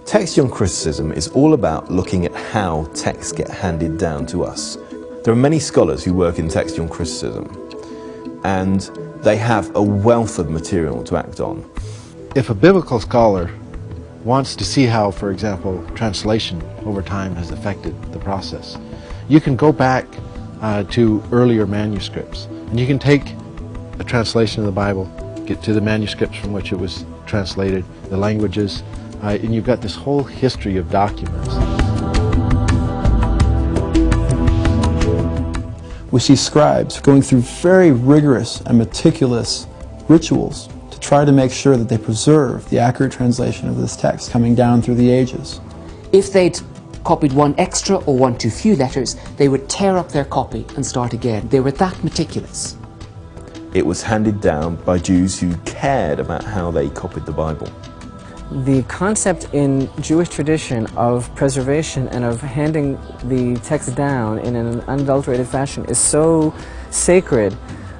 Textual criticism is all about looking at how texts get handed down to us. There are many scholars who work in textual criticism, and they have a wealth of material to act on. If a biblical scholar wants to see how, for example, translation over time has affected the process, you can go back to earlier manuscripts, and you can take a translation of the Bible, get to the manuscripts from which it was translated, the languages, and you've got this whole history of documents. We see scribes going through very rigorous and meticulous rituals to try to make sure that they preserve the accurate translation of this text coming down through the ages. If they'd copied one extra or one too few letters, they would tear up their copy and start again. They were that meticulous. It was handed down by Jews who cared about how they copied the Bible. The concept in Jewish tradition of preservation and of handing the text down in an unadulterated fashion is so sacred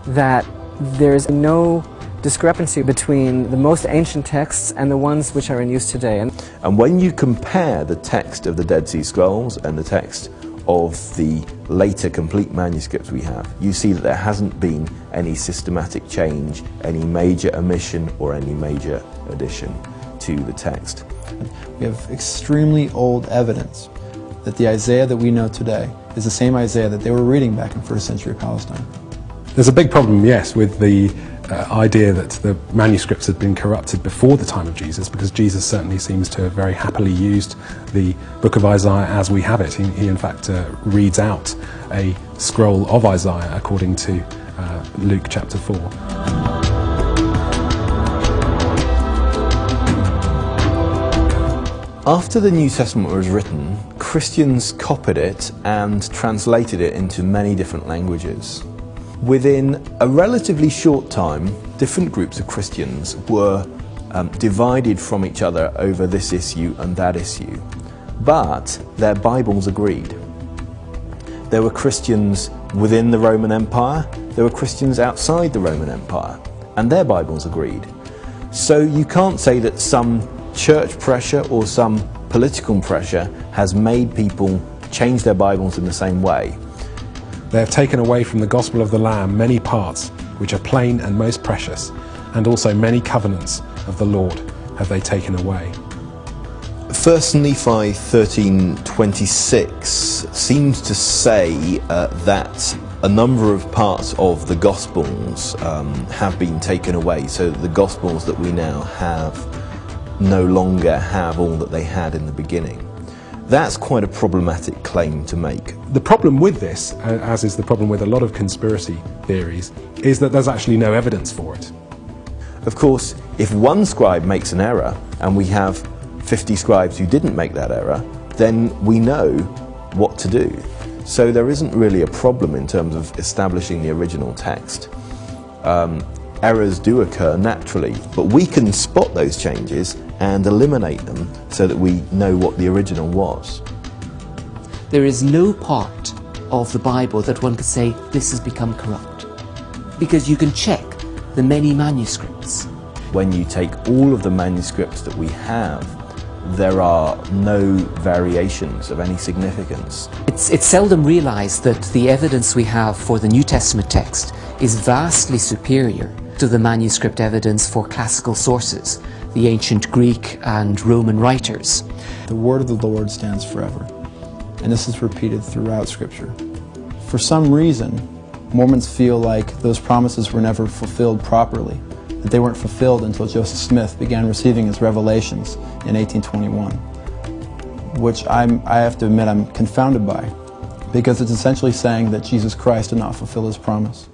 that there's no discrepancy between the most ancient texts and the ones which are in use today. And when you compare the text of the Dead Sea Scrolls and the text of the later complete manuscripts we have, you see that there hasn't been any systematic change, any major omission or any major addition to the text. We have extremely old evidence that the Isaiah that we know today is the same Isaiah that they were reading back in first century Palestine. There's a big problem, yes, with the idea that the manuscripts had been corrupted before the time of Jesus, because Jesus certainly seems to have very happily used the book of Isaiah as we have it. He in fact reads out a scroll of Isaiah according to Luke chapter 4. After the New Testament was written, Christians copied it and translated it into many different languages. Within a relatively short time, different groups of Christians were divided from each other over this issue and that issue, but their Bibles agreed. There were Christians within the Roman Empire, there were Christians outside the Roman Empire, and their Bibles agreed. So you can't say that some church pressure or some political pressure has made people change their Bibles in the same way. They have taken away from the gospel of the Lamb many parts which are plain and most precious, and also many covenants of the Lord have they taken away. 1 Nephi 13:26 seems to say that a number of parts of the Gospels have been taken away, so that the Gospels that we now have no longer have all that they had in the beginning. That's quite a problematic claim to make. The problem with this, as is the problem with a lot of conspiracy theories, is that there's actually no evidence for it. Of course, if one scribe makes an error and we have 50 scribes who didn't make that error, then we know what to do. So there isn't really a problem in terms of establishing the original text. Errors do occur naturally, but we can spot those changes and eliminate them so that we know what the original was. There is no part of the Bible that one could say this has become corrupt, because you can check the many manuscripts. When you take all of the manuscripts that we have, there are no variations of any significance. It's seldom realized that the evidence we have for the New Testament text is vastly superior to the manuscript evidence for classical sources, the ancient Greek and Roman writers. The word of the Lord stands forever, and this is repeated throughout Scripture. For some reason, Mormons feel like those promises were never fulfilled properly, that they weren't fulfilled until Joseph Smith began receiving his revelations in 1821, which I have to admit I'm confounded by, because it's essentially saying that Jesus Christ did not fulfill his promise.